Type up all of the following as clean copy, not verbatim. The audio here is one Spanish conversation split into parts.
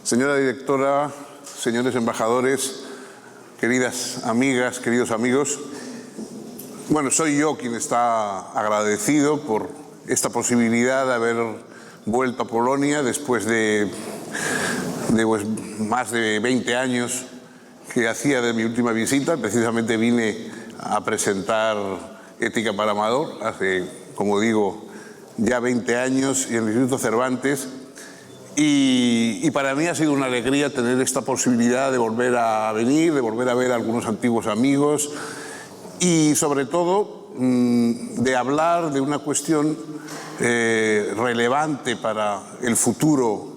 Señora directora, señores embajadores, queridas amigas, queridos amigos, bueno, soy yo quien está agradecido por esta posibilidad de haber vuelto a Polonia después de más de 20 años que hacía de mi última visita. Precisamente vine a presentar Ética para Amador hace, como digo, ya 20 años en el Instituto Cervantes. Y para mí ha sido una alegría tener esta posibilidad de volver a venir, de volver a ver a algunos antiguos amigos y, sobre todo, de hablar de una cuestión relevante para el futuro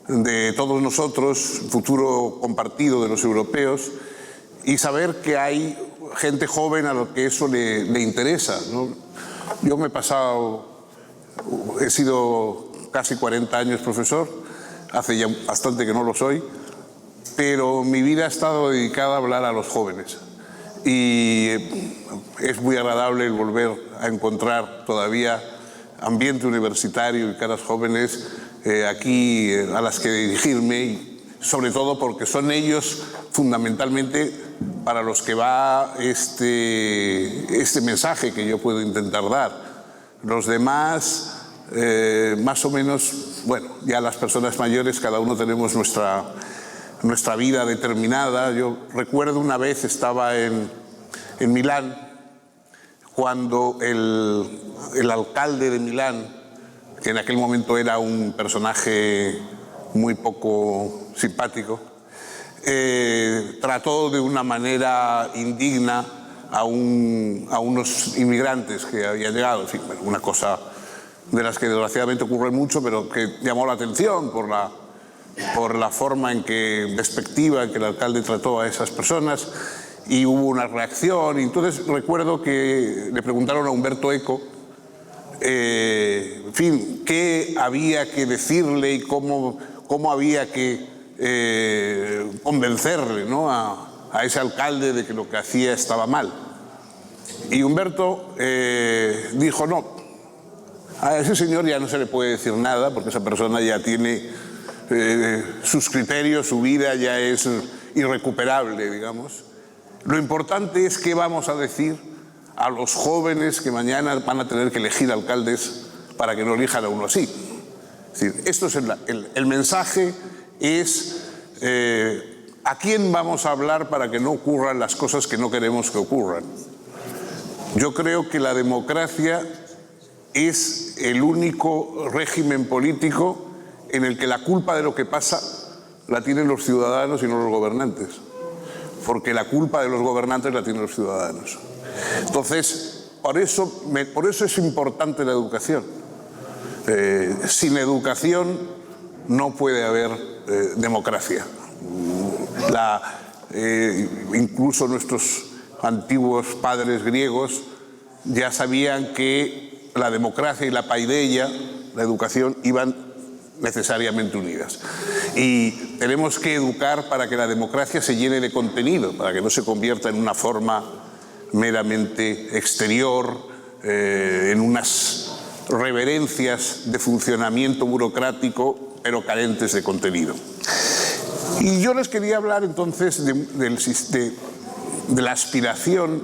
de todos nosotros, futuro compartido de los europeos, y saber que hay gente joven a lo que eso le interesa, ¿no? Yo he sido casi 40 años profesor, hace ya bastante que no lo soy, pero mi vida ha estado dedicada a hablar a los jóvenes. Y es muy agradable el volver a encontrar todavía ambiente universitario y caras jóvenes aquí a las que dirigirme, y sobre todo porque son ellos fundamentalmente para los que va este mensaje que yo puedo intentar dar. Los demás, más o menos, bueno, ya las personas mayores cada uno tenemos nuestra vida determinada. Yo recuerdo una vez estaba en Milán cuando el alcalde de Milán, que en aquel momento era un personaje muy poco simpático, trató de una manera indigna a unos inmigrantes que habían llegado. En fin, bueno, una cosa de las que desgraciadamente ocurre mucho, pero que llamó la atención por la forma despectiva en que el alcalde trató a esas personas, y hubo una reacción. Y entonces recuerdo que le preguntaron a Umberto Eco, en fin, qué había que decirle y cómo había que convencerle, ¿no?, a ese alcalde de que lo que hacía estaba mal. Y Humberto dijo: no, a ese señor ya no se le puede decir nada, porque esa persona ya tiene sus criterios, su vida ya es irrecuperable, digamos. Lo importante es qué vamos a decir a los jóvenes que mañana van a tener que elegir alcaldes para que no elijan a uno así. Es decir, esto es el mensaje es a quién vamos a hablar para que no ocurran las cosas que no queremos que ocurran. Yo creo que la democracia es el único régimen político en el que la culpa de lo que pasa la tienen los ciudadanos y no los gobernantes, porque la culpa de los gobernantes la tienen los ciudadanos. Entonces, por eso es importante la educación. Sin educación no puede haber democracia. Incluso nuestros antiguos padres griegos ya sabían que la democracia y la paideia, la educación, iban necesariamente unidas. Y tenemos que educar para que la democracia se llene de contenido, para que no se convierta en una forma meramente exterior, en unas reverencias de funcionamiento burocrático, pero carentes de contenido. Y yo les quería hablar entonces de la aspiración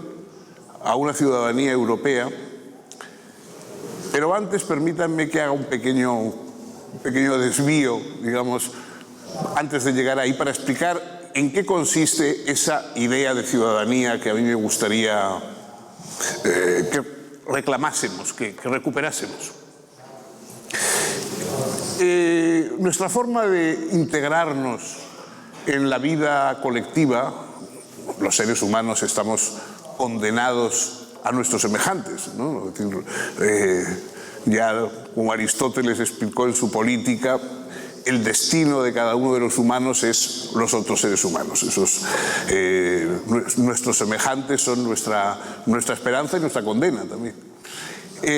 a una ciudadanía europea, pero antes permítanme que haga un pequeño desvío, digamos, antes de llegar ahí, para explicar en qué consiste esa idea de ciudadanía que a mí me gustaría que reclamásemos, que recuperásemos. Nuestra forma de integrarnos en la vida colectiva, los seres humanos estamos condenados a nuestros semejantes, ¿no? Ya como Aristóteles explicó en su Política, el destino de cada uno de los humanos es los otros seres humanos. Nuestros semejantes son nuestra esperanza y nuestra condena también.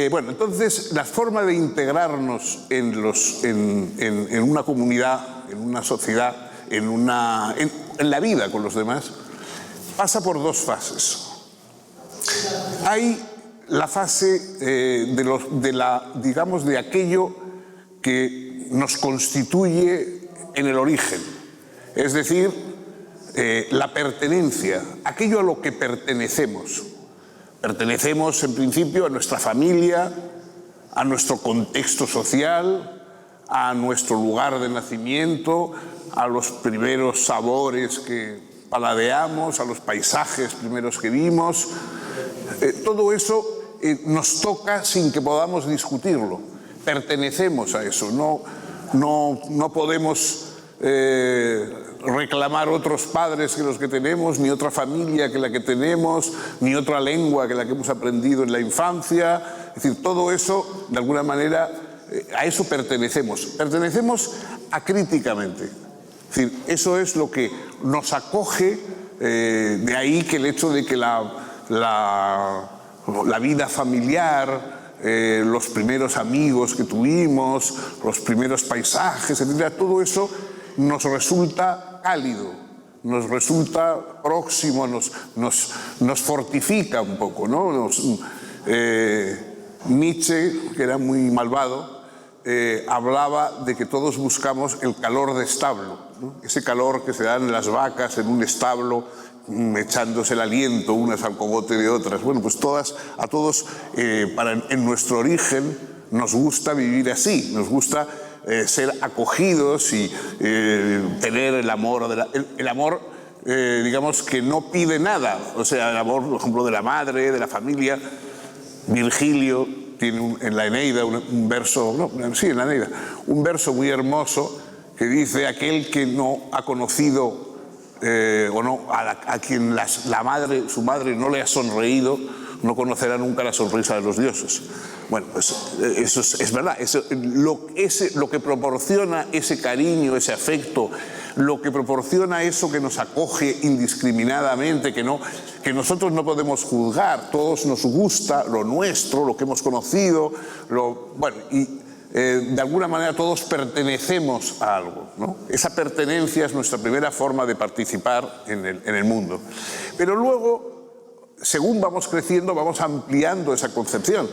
Bueno, entonces la forma de integrarnos en una comunidad, en una sociedad, en la vida con los demás, pasa por dos fases. Hay la fase de aquello que nos constituye en el origen, es decir, la pertenencia, aquello a lo que pertenecemos. Pertenecemos en principio a nuestra familia, a nuestro contexto social, a nuestro lugar de nacimiento, a los primeros sabores que paladeamos, a los paisajes primeros que vimos. Todo eso nos toca sin que podamos discutirlo. Pertenecemos a eso, no podemos reclamar otros padres que los que tenemos, ni otra familia que la que tenemos, ni otra lengua que la que hemos aprendido en la infancia. Es decir, todo eso, de alguna manera, a eso pertenecemos. Pertenecemos acríticamente. Es decir, eso es lo que nos acoge, de ahí que el hecho de que la vida familiar, los primeros amigos que tuvimos, los primeros paisajes, etcétera, todo eso nos resulta cálido, nos resulta próximo, nos fortifica un poco, ¿no? Nietzsche, que era muy malvado, hablaba de que todos buscamos el calor de establo, ¿no? Ese calor que se dan las vacas en un establo, echándose el aliento unas al cogote de otras. Bueno, pues a todos en nuestro origen nos gusta vivir así, nos gusta ser acogidos y tener el amor, el amor digamos que no pide nada, o sea, el amor, por ejemplo, de la madre, de la familia. Virgilio tiene en la Eneida un verso, en la Eneida, un verso muy hermoso que dice: aquel que no ha conocido a quien su madre no le ha sonreído, no conocerá nunca la sonrisa de los dioses. Bueno, pues eso es verdad. Lo que proporciona ese cariño, ese afecto, lo que proporciona eso que nos acoge indiscriminadamente, que nosotros no podemos juzgar, todos nos gusta lo nuestro, lo que hemos conocido, de alguna manera todos pertenecemos a algo, ¿no? Esa pertenencia es nuestra primera forma de participar en el mundo. Pero luego, según vamos creciendo, vamos ampliando esa concepción.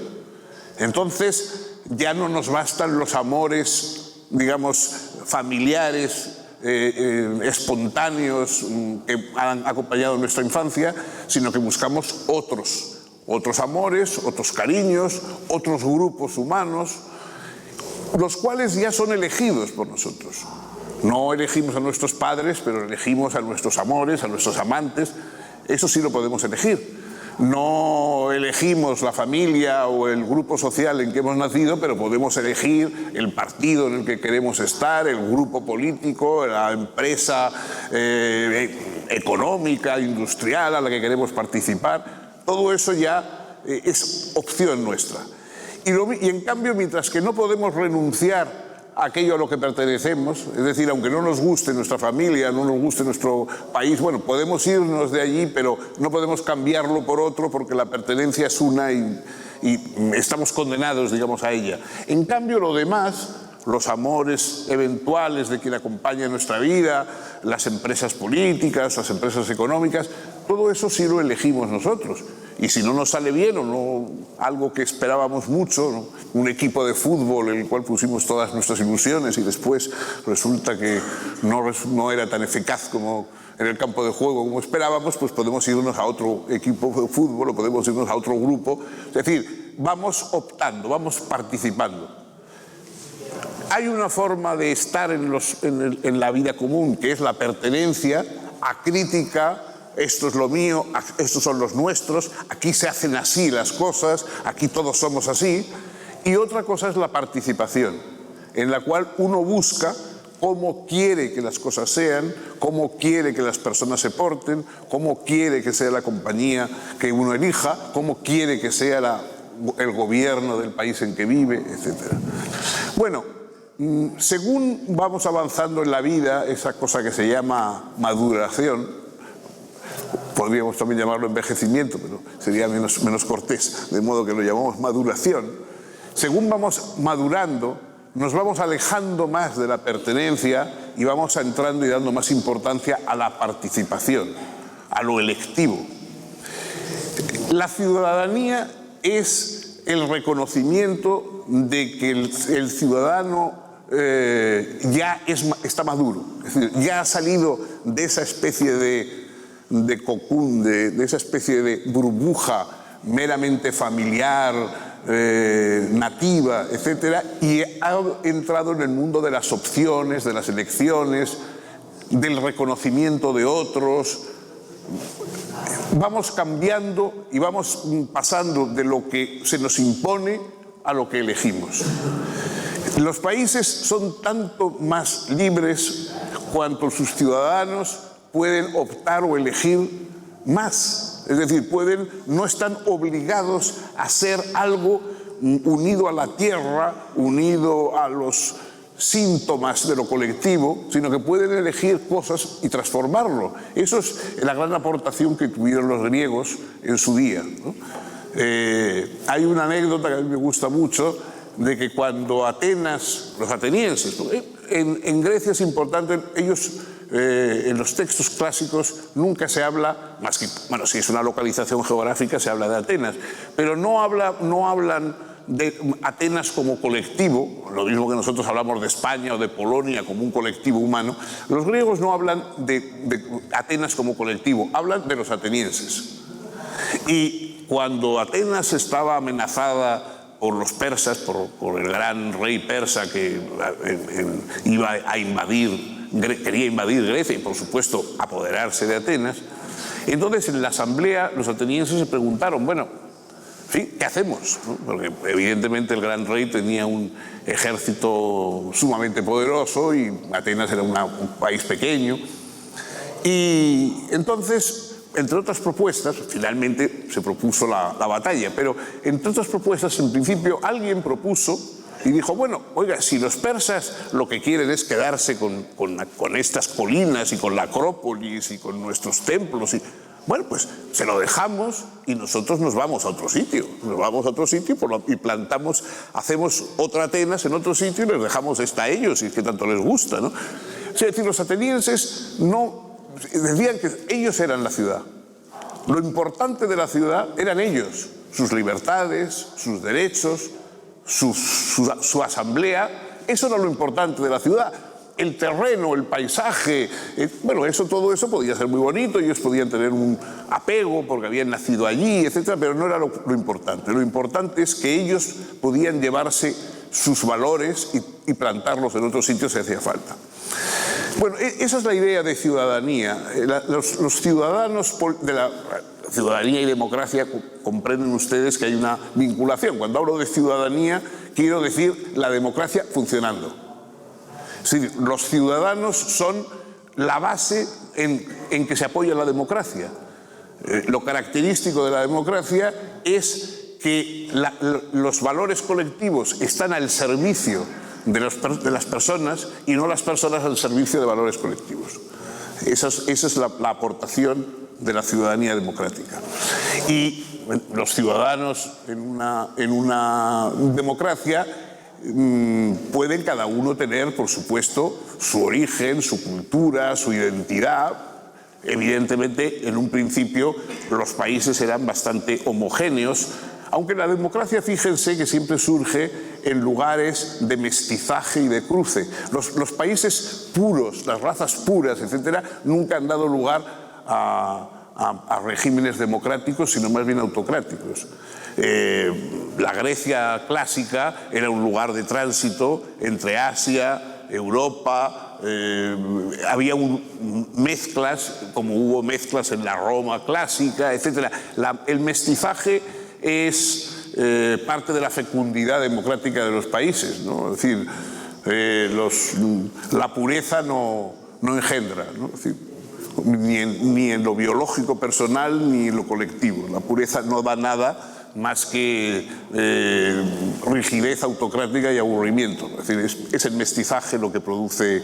Entonces ya no nos bastan los amores, digamos, familiares, espontáneos que han acompañado nuestra infancia, sino que buscamos otros amores, otros cariños, otros grupos humanos, los cuales ya son elegidos por nosotros. No elegimos a nuestros padres, pero elegimos a nuestros amores, a nuestros amantes. Eso sí lo podemos elegir. No elegimos la familia o el grupo social en que hemos nacido, pero podemos elegir el partido en el que queremos estar, el grupo político, la empresa económica, industrial a la que queremos participar. Todo eso ya es opción nuestra. Y en cambio, mientras que no podemos renunciar a aquello a lo que pertenecemos, es decir, aunque no nos guste nuestra familia, no nos guste nuestro país, bueno, podemos irnos de allí, pero no podemos cambiarlo por otro porque la pertenencia es una y estamos condenados, digamos, a ella. En cambio, lo demás, los amores eventuales de quien acompaña nuestra vida, las empresas políticas, las empresas económicas, todo eso sí lo elegimos nosotros. Y si no nos sale bien o no, algo que esperábamos mucho, ¿no? Un equipo de fútbol en el cual pusimos todas nuestras ilusiones y después resulta que no era tan eficaz como en el campo de juego como esperábamos, pues podemos irnos a otro equipo de fútbol o podemos irnos a otro grupo. Es decir, vamos optando, vamos participando. Hay una forma de estar en la vida común, que es la pertenencia acrítica. Esto es lo mío, estos son los nuestros, aquí se hacen así las cosas, aquí todos somos así. Y otra cosa es la participación, en la cual uno busca cómo quiere que las cosas sean, cómo quiere que las personas se porten, cómo quiere que sea la compañía que uno elija, cómo quiere que sea el gobierno del país en que vive, etc. Bueno, según vamos avanzando en la vida, esa cosa que se llama maduración, podríamos también llamarlo envejecimiento, pero sería menos cortés, de modo que lo llamamos maduración. Según vamos madurando, nos vamos alejando más de la pertenencia y vamos entrando y dando más importancia a la participación, a lo electivo. La ciudadanía es el reconocimiento de que el ciudadano ya está maduro. Es decir, ya ha salido de esa especie de cocún, de esa especie de burbuja meramente familiar, nativa, etcétera, y ha entrado en el mundo de las opciones, de las elecciones, del reconocimiento de otros. Vamos cambiando y vamos pasando de lo que se nos impone a lo que elegimos. Los países son tanto más libres cuanto sus ciudadanos pueden optar o elegir más. Es decir, no están obligados a hacer algo unido a la tierra, unido a los síntomas de lo colectivo, sino que pueden elegir cosas y transformarlo. Eso es la gran aportación que tuvieron los griegos en su día, ¿no? Hay una anécdota que a mí me gusta mucho, de que cuando Atenas, los atenienses, en Grecia es importante, ellos en los textos clásicos nunca se habla, más que, bueno, si es una localización geográfica se habla de Atenas, pero no hablan de Atenas como colectivo, lo mismo que nosotros hablamos de España o de Polonia como un colectivo humano. Los griegos no hablan de Atenas como colectivo, hablan de los atenienses. Y cuando Atenas estaba amenazada por los persas, por el gran rey persa que iba a quería invadir Grecia y por supuesto apoderarse de Atenas, entonces en la asamblea los atenienses se preguntaron, bueno, ¿sí? ¿Qué hacemos? ¿No? Porque evidentemente el gran rey tenía un ejército sumamente poderoso y Atenas era un país pequeño. Y entonces, entre otras propuestas, finalmente se propuso la batalla, pero entre otras propuestas, en principio, alguien propuso y dijo, bueno, oiga, si los persas lo que quieren es quedarse con estas colinas y con la Acrópolis y con nuestros templos, bueno, pues se lo dejamos y nosotros nos vamos a otro sitio. Nos vamos a otro sitio y plantamos, hacemos otra Atenas en otro sitio y les dejamos esta a ellos, y es que tanto les gusta, ¿no? Es decir, los atenienses decían que ellos eran la ciudad. Lo importante de la ciudad eran ellos, sus libertades, sus derechos, su asamblea. Eso era lo importante de la ciudad. El terreno, el paisaje, bueno, todo eso podía ser muy bonito, ellos podían tener un apego porque habían nacido allí, etcétera, pero no era lo importante. Lo importante es que ellos podían llevarse sus valores y plantarlos en otros sitios si hacía falta. Bueno, esa es la idea de ciudadanía. Los ciudadanos de la ciudadanía y democracia comprenden ustedes que hay una vinculación. Cuando hablo de ciudadanía, quiero decir la democracia funcionando. Es decir, los ciudadanos son la base en que se apoya la democracia. Lo característico de la democracia es que los valores colectivos están al servicio de las personas y no las personas al servicio de valores colectivos. Esa es la aportación de la ciudadanía democrática. Y los ciudadanos en una democracia pueden cada uno tener, por supuesto, su origen, su cultura, su identidad. Evidentemente, en un principio, los países eran bastante homogéneos, aunque la democracia, fíjense, que siempre surge en lugares de mestizaje y de cruce. Los países puros, las razas puras, etcétera, nunca han dado lugar a regímenes democráticos, sino más bien autocráticos. La Grecia clásica era un lugar de tránsito entre Asia, Europa, había mezclas, como hubo mezclas en la Roma clásica, etc. El mestizaje es parte de la fecundidad democrática de los países, ¿no? Es decir, la pureza no engendra, ¿no? Es decir, ni en lo biológico personal ni en lo colectivo. La pureza no da nada más que rigidez autocrática y aburrimiento. Es decir, es el mestizaje lo que produce,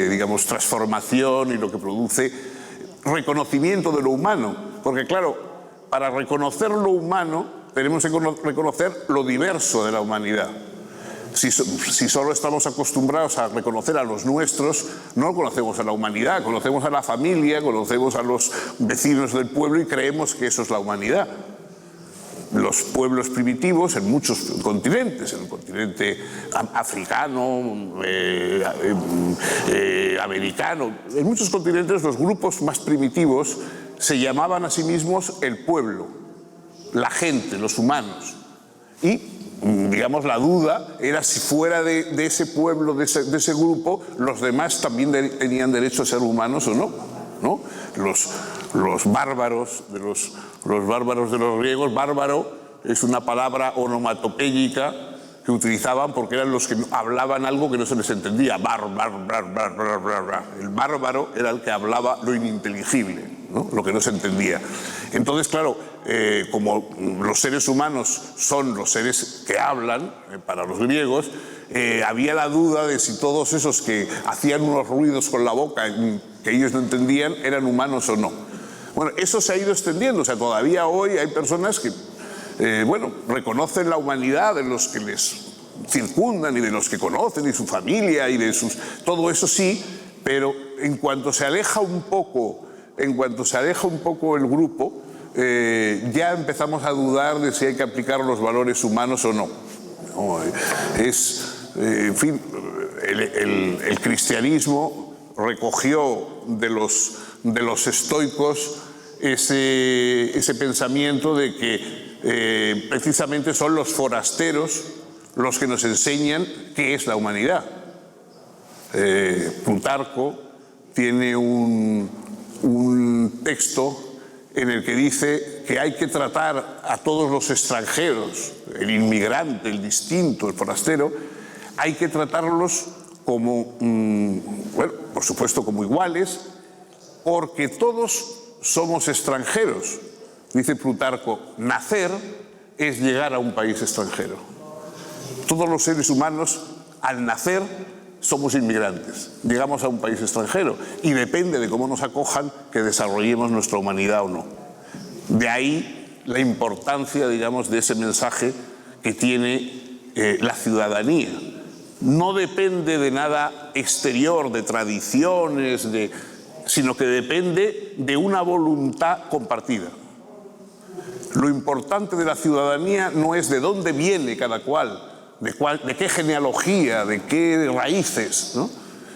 digamos, transformación y lo que produce reconocimiento de lo humano. Porque, claro, para reconocer lo humano tenemos que reconocer lo diverso de la humanidad. Si solo estamos acostumbrados a reconocer a los nuestros, no conocemos a la humanidad, conocemos a la familia, conocemos a los vecinos del pueblo y creemos que eso es la humanidad. los pueblos primitivos en muchos continentes, en el continente africano, americano, en muchos continentes los grupos más primitivos se llamaban a sí mismos el pueblo, la gente, los humanos. Y, digamos, la duda era si fuera de ese pueblo, de ese grupo, los demás también tenían derecho a ser humanos o no, ¿no? Los bárbaros de los griegos, bárbaro es una palabra onomatopéyica que utilizaban porque eran los que hablaban algo que no se les entendía. El bárbaro era el que hablaba lo ininteligible, ¿no? Lo que no se entendía. Entonces, claro, como los seres humanos son los seres que hablan, para los griegos, había la duda de si todos esos que hacían unos ruidos con la boca que ellos no entendían eran humanos o no. Bueno, eso se ha ido extendiendo, o sea, todavía hoy hay personas que, reconocen la humanidad de los que les circundan y de los que conocen y su familia y de sus... Todo eso sí, pero en cuanto se aleja un poco el grupo, ya empezamos a dudar de si hay que aplicar los valores humanos o no. En fin, el cristianismo recogió de los estoicos ese pensamiento de que precisamente son los forasteros los que nos enseñan qué es la humanidad. Plutarco tiene un texto en el que dice que hay que tratar a todos los extranjeros, el inmigrante, el distinto, el forastero, hay que tratarlos como, por supuesto, como iguales, porque todos somos extranjeros. Dice Plutarco, nacer es llegar a un país extranjero. Todos los seres humanos, al nacer, somos inmigrantes, llegamos a un país extranjero y depende de cómo nos acojan que desarrollemos nuestra humanidad o no. De ahí la importancia, digamos, de ese mensaje que tiene la ciudadanía. No depende de nada exterior, de tradiciones, sino que depende de una voluntad compartida. Lo importante de la ciudadanía no es de dónde viene cada cual, de qué genealogía, de qué raíces, ¿no?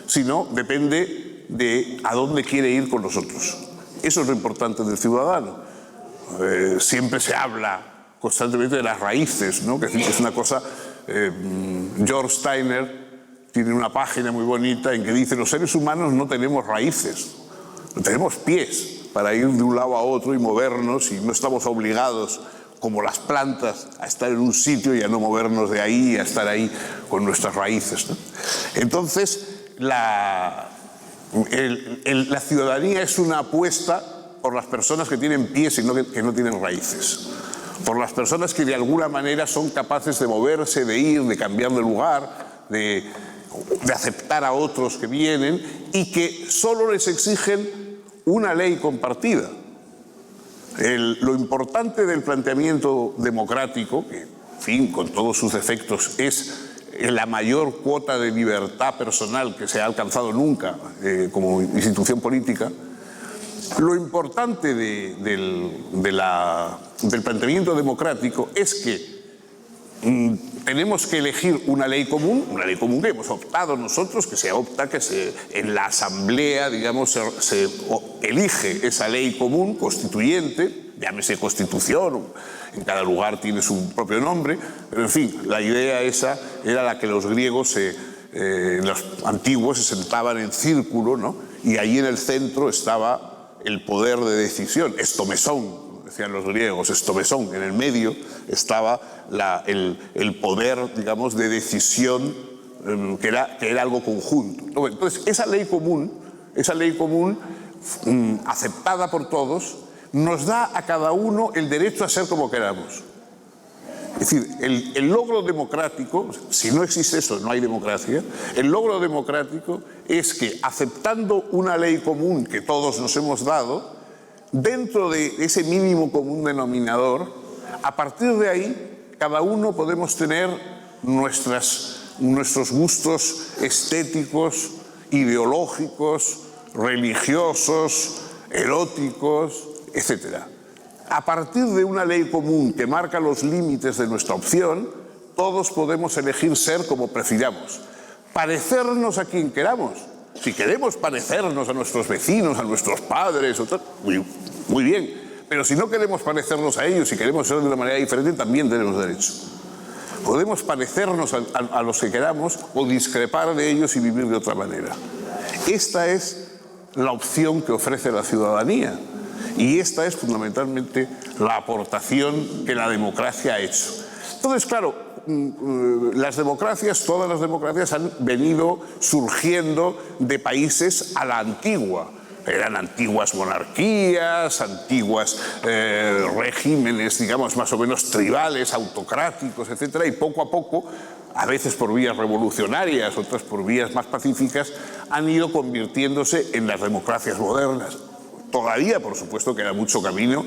Sino depende de a dónde quiere ir con nosotros. Eso es lo importante del ciudadano. Siempre se habla constantemente de las raíces, ¿no? Que es una cosa... George Steiner tiene una página muy bonita en que dice: los seres humanos no tenemos raíces, no tenemos pies para ir de un lado a otro y movernos, y no estamos obligados como las plantas a estar en un sitio y a no movernos de ahí y a estar ahí con nuestras raíces, ¿no? Entonces la ciudadanía es una apuesta por las personas que tienen pies y que no tienen raíces, por las personas que de alguna manera son capaces de moverse, de ir, de cambiar de lugar, de aceptar a otros que vienen y que solo les exigen una ley compartida. Lo importante del planteamiento democrático, que, en fin, con todos sus defectos, es la mayor cuota de libertad personal que se ha alcanzado nunca como institución política. Lo importante del planteamiento democrático es que tenemos que elegir una ley común que hemos optado nosotros, que se opta, en la asamblea, digamos, se elige esa ley común constituyente, llámese constitución, en cada lugar tiene su propio nombre, pero en fin, la idea esa era la que los griegos, los antiguos, se sentaban en círculo, ¿no? Y ahí en el centro estaba el poder de decisión, estomesón, decían los griegos, estomesón, en el medio estaba el poder, digamos, de decisión, que era algo conjunto. Entonces, esa ley común, aceptada por todos, nos da a cada uno el derecho a ser como queramos. Es decir, el logro democrático, si no existe eso, no hay democracia, el logro democrático es que, aceptando una ley común que todos nos hemos dado, dentro de ese mínimo común denominador, a partir de ahí, cada uno podemos tener nuestros gustos estéticos, ideológicos, religiosos, eróticos, etc. A partir de una ley común que marca los límites de nuestra opción, todos podemos elegir ser como prefiramos, parecernos a quien queramos. Si queremos parecernos a nuestros vecinos, a nuestros padres, muy bien. Pero si no queremos parecernos a ellos, si queremos ser de una manera diferente, también tenemos derecho. Podemos parecernos a los que queramos o discrepar de ellos y vivir de otra manera. Esta es la opción que ofrece la ciudadanía y esta es fundamentalmente la aportación que la democracia ha hecho. Entonces, claro, las democracias, todas las democracias han venido surgiendo de países a la antigua. Eran antiguas monarquías, antiguos regímenes, digamos, más o menos tribales, autocráticos, etcétera, y poco a poco, a veces por vías revolucionarias, otras por vías más pacíficas, han ido convirtiéndose en las democracias modernas. Todavía, por supuesto, queda mucho camino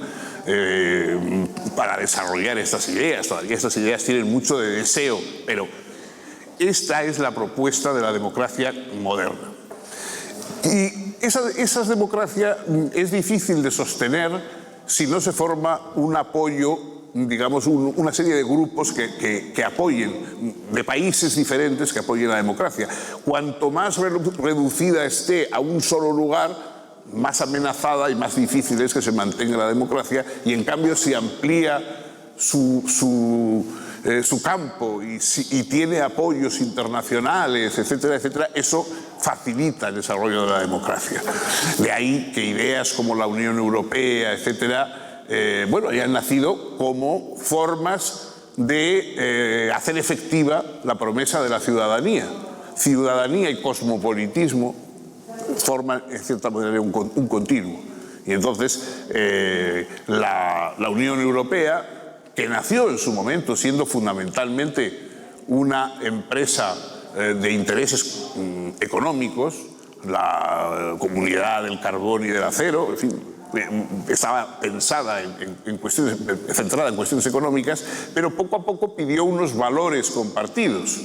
para desarrollar estas ideas. Todavía estas ideas tienen mucho de deseo, pero esta es la propuesta de la democracia moderna. Y esa democracia es difícil de sostener si no se forma un apoyo, digamos, una serie de grupos que apoyen, de países diferentes que apoyen la democracia. Cuanto más reducida esté a un solo lugar, más amenazada y más difícil es que se mantenga la democracia, y en cambio si amplía su campo y tiene apoyos internacionales, etcétera, etcétera, eso facilita el desarrollo de la democracia. De ahí que ideas como la Unión Europea, etcétera, hayan nacido como formas de hacer efectiva la promesa de la ciudadanía. Ciudadanía y cosmopolitismo forman, en cierta manera, un continuo. Y entonces la Unión Europea, que nació en su momento siendo fundamentalmente una empresa de intereses económicos, la Comunidad del Carbón y del Acero, en fin, estaba pensada centrada en cuestiones económicas, pero poco a poco pidió unos valores compartidos.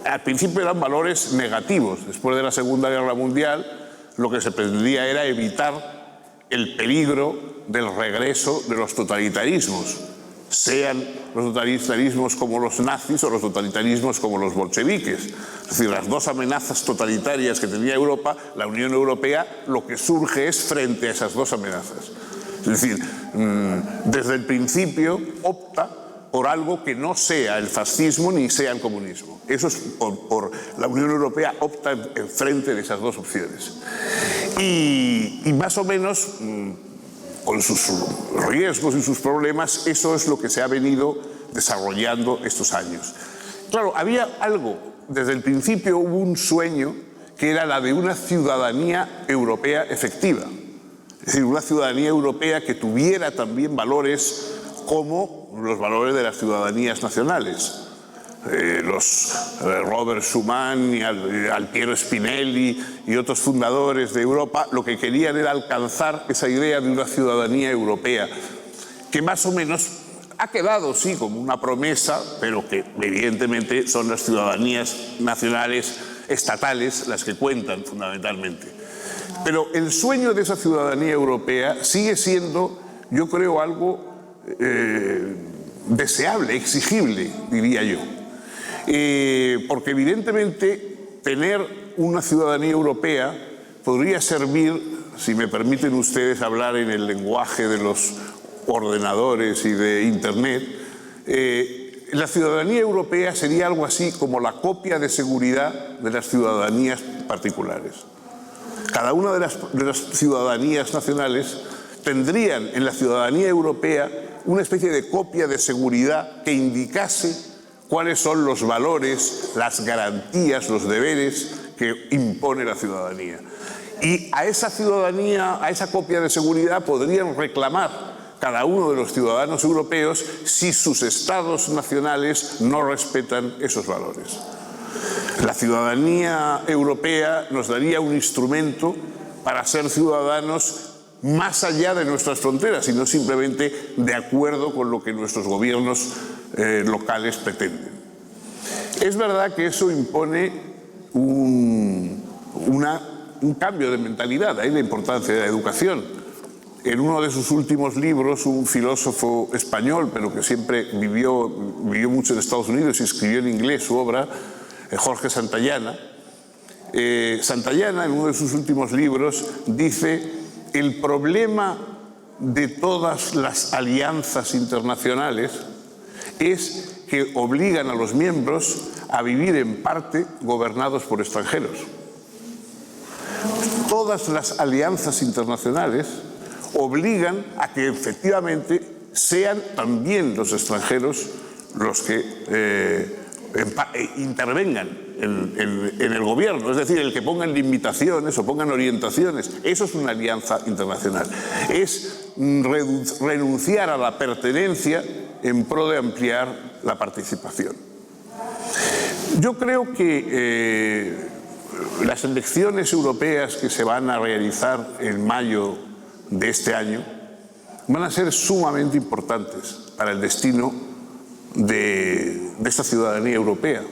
Al principio eran valores negativos. Después de la Segunda Guerra Mundial, lo que se pretendía era evitar el peligro del regreso de los totalitarismos, sean los totalitarismos como los nazis o los totalitarismos como los bolcheviques. Es decir, las dos amenazas totalitarias que tenía Europa, la Unión Europea lo que surge es frente a esas dos amenazas. Es decir, desde el principio opta por algo que no sea el fascismo ni sea el comunismo. Eso es por la Unión Europea opta en frente de esas dos opciones. Y más o menos, con sus riesgos y sus problemas, eso es lo que se ha venido desarrollando estos años. Claro, había algo, desde el principio hubo un sueño que era la de una ciudadanía europea efectiva. Es decir, una ciudadanía europea que tuviera también valores como los valores de las ciudadanías nacionales. Los Robert Schuman y Altiero Spinelli y otros fundadores de Europa lo que querían era alcanzar esa idea de una ciudadanía europea, que más o menos ha quedado, sí, como una promesa, pero que evidentemente son las ciudadanías nacionales estatales las que cuentan fundamentalmente. Pero el sueño de esa ciudadanía europea sigue siendo, yo creo, algo deseable, exigible, diría yo. Porque evidentemente tener una ciudadanía europea podría servir, si me permiten ustedes hablar en el lenguaje de los ordenadores y de Internet, la ciudadanía europea sería algo así como la copia de seguridad de las ciudadanías particulares. Cada una de las ciudadanías nacionales tendrían en la ciudadanía europea una especie de copia de seguridad que indicase cuáles son los valores, las garantías, los deberes que impone la ciudadanía. Y a esa ciudadanía, a esa copia de seguridad podrían reclamar cada uno de los ciudadanos europeos si sus estados nacionales no respetan esos valores. La ciudadanía europea nos daría un instrumento para ser ciudadanos más allá de nuestras fronteras y no simplemente de acuerdo con lo que nuestros gobiernos locales pretenden. Es verdad que eso impone un cambio de mentalidad, ahí la importancia de la educación. en uno de sus últimos libros, un filósofo español, pero que siempre vivió mucho en Estados Unidos y escribió en inglés su obra, Jorge Santayana. Santayana, en uno de sus últimos libros, dice: el problema de todas las alianzas internacionales es que obligan a los miembros a vivir en parte gobernados por extranjeros. Todas las alianzas internacionales obligan a que efectivamente sean también los extranjeros los que intervengan en el gobierno, es decir, el que pongan limitaciones o pongan orientaciones. Eso es una alianza internacional. Es renunciar a la pertenencia en pro de ampliar la participación. Yo creo que las elecciones europeas que se van a realizar en mayo de este año van a ser sumamente importantes para el destino de esta ciudadanía europea.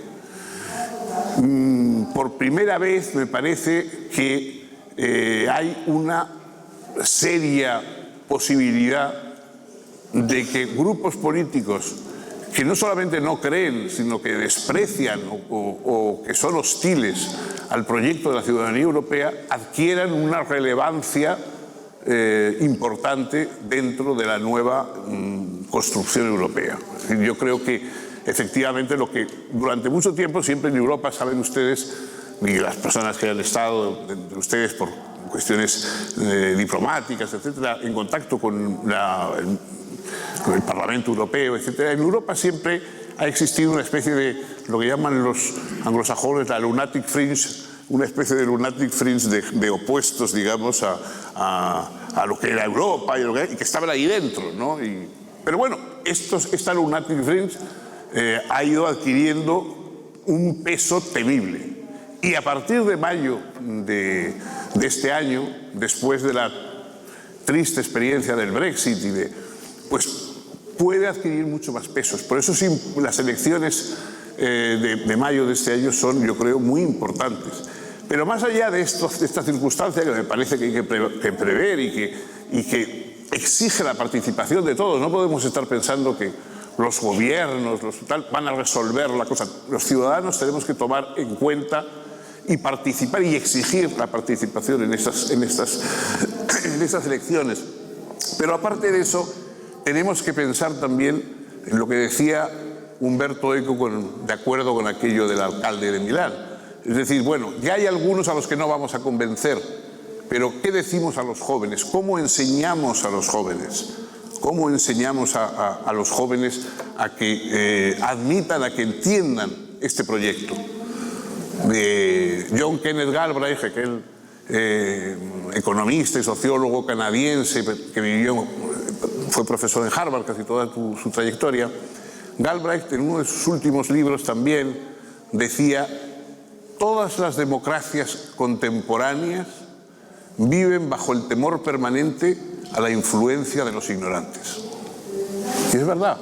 Por primera vez me parece que hay una seria posibilidad de que grupos políticos que no solamente no creen, sino que desprecian o que son hostiles al proyecto de la ciudadanía europea, adquieran una relevancia importante dentro de la nueva construcción europea. Yo creo que efectivamente lo que durante mucho tiempo, siempre en Europa, saben ustedes, y las personas que han estado de ustedes por cuestiones diplomáticas, etcétera, en contacto con el Parlamento Europeo, etcétera, en Europa siempre ha existido una especie de lo que llaman los anglosajones la lunatic fringe, una especie de lunatic fringe de opuestos, digamos, a lo que era Europa y que estaban ahí dentro, ¿no? Pero bueno, esta lunatic fringe ha ido adquiriendo un peso temible. Y a partir de mayo de este año, después de la triste experiencia del Brexit pues puede adquirir mucho más pesos. Por eso sí, las elecciones de mayo de este año son, yo creo, muy importantes. Pero más allá de esta circunstancia, que me parece que hay que prever y que exige la participación de todos, no podemos estar pensando que los gobiernos van a resolver la cosa. Los ciudadanos tenemos que tomar en cuenta y participar y exigir la participación en estas elecciones. Pero aparte de eso, tenemos que pensar también en lo que decía Umberto Eco de acuerdo con aquello del alcalde de Milán. Es decir, bueno, ya hay algunos a los que no vamos a convencer, pero ¿qué decimos a los jóvenes? ¿Cómo enseñamos a los jóvenes? ¿Cómo enseñamos a los jóvenes a que admitan, a que entiendan este proyecto? John Kenneth Galbraith, aquel economista y sociólogo canadiense que fue profesor en Harvard casi toda su trayectoria, Galbraith en uno de sus últimos libros también decía: todas las democracias contemporáneas viven bajo el temor permanente a la influencia de los ignorantes. Y es verdad,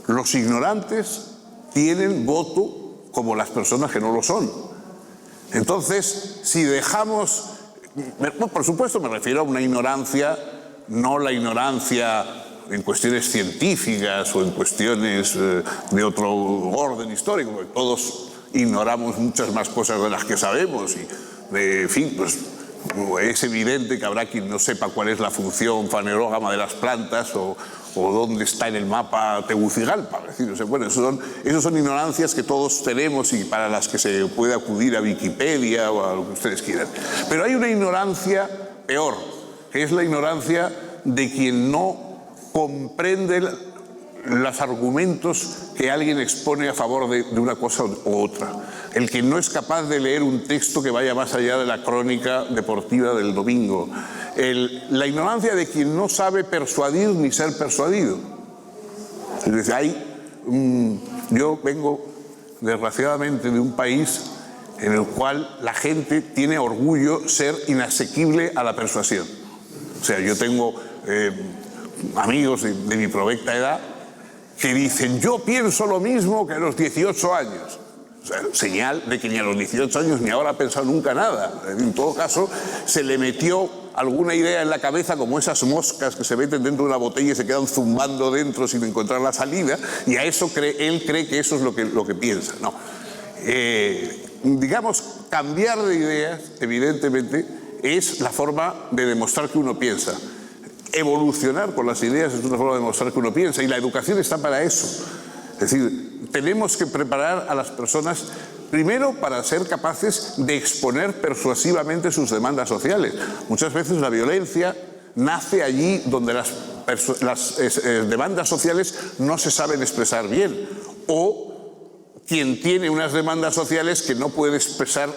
los ignorantes tienen voto como las personas que no lo son. Entonces, si dejamos, por supuesto me refiero a una ignorancia, no la ignorancia en cuestiones científicas o en cuestiones de otro orden histórico, porque todos ignoramos muchas más cosas de las que sabemos y, en fin, pues es evidente que habrá quien no sepa cuál es la función fanerógama de las plantas o dónde está en el mapa Tegucigalpa. Es decir, bueno, esos son ignorancias que todos tenemos y para las que se puede acudir a Wikipedia o a lo que ustedes quieran. Pero hay una ignorancia peor, que es la ignorancia de quien no comprende los argumentos que alguien expone a favor de una cosa u otra. El que no es capaz de leer un texto que vaya más allá de la crónica deportiva del domingo. La ignorancia de quien no sabe persuadir ni ser persuadido. Es decir, yo vengo desgraciadamente de un país en el cual la gente tiene orgullo ser inasequible a la persuasión. O sea, yo tengo amigos de mi provecta edad que dicen: yo pienso lo mismo que a los 18 años. O sea, señal de que ni a los 18 años ni ahora ha pensado nunca nada. En todo caso, se le metió alguna idea en la cabeza, como esas moscas que se meten dentro de una botella y se quedan zumbando dentro sin encontrar la salida, y a eso él cree que eso es lo que piensa. No. Digamos, cambiar de ideas, evidentemente, es la forma de demostrar que uno piensa. Evolucionar con las ideas es una forma de demostrar que uno piensa, y la educación está para eso. Es decir, tenemos que preparar a las personas primero para ser capaces de exponer persuasivamente sus demandas sociales. Muchas veces la violencia nace allí donde las demandas sociales no se saben expresar bien, o quien tiene unas demandas sociales que no puede expresar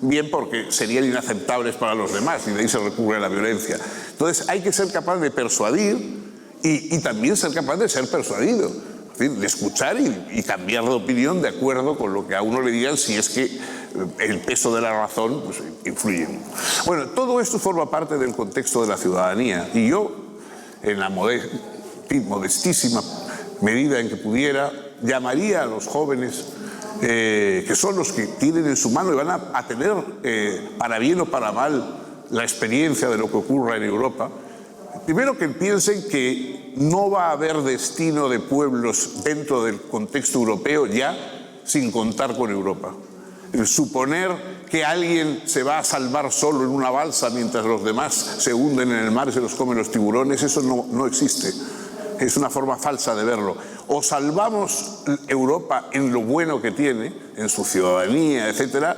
bien porque serían inaceptables para los demás, y de ahí se recurre a la violencia. Entonces hay que ser capaz de persuadir y también ser capaz de ser persuadido. Es decir, de escuchar y cambiar de opinión de acuerdo con lo que a uno le digan, si es que el peso de la razón pues, influye. Bueno, todo esto forma parte del contexto de la ciudadanía, y yo, en la modestísima medida en que pudiera, llamaría a los jóvenes, que son los que tienen en su mano y van a tener, para bien o para mal, la experiencia de lo que ocurra en Europa. Primero, que piensen que no va a haber destino de pueblos dentro del contexto europeo ya sin contar con Europa. El suponer que alguien se va a salvar solo en una balsa mientras los demás se hunden en el mar y se los comen los tiburones, eso no existe. Es una forma falsa de verlo. O salvamos Europa en lo bueno que tiene, en su ciudadanía, etcétera,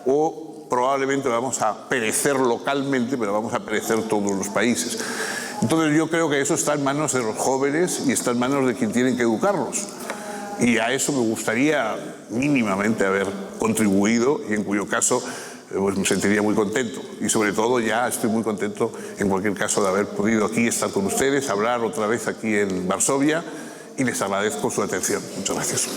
o probablemente vamos a perecer localmente, pero vamos a perecer todos los países. Entonces yo creo que eso está en manos de los jóvenes y está en manos de quien tienen que educarlos. Y a eso me gustaría mínimamente haber contribuido, y en cuyo caso pues me sentiría muy contento. Y sobre todo ya estoy muy contento en cualquier caso de haber podido aquí estar con ustedes, hablar otra vez aquí en Varsovia, y les agradezco su atención. Muchas gracias.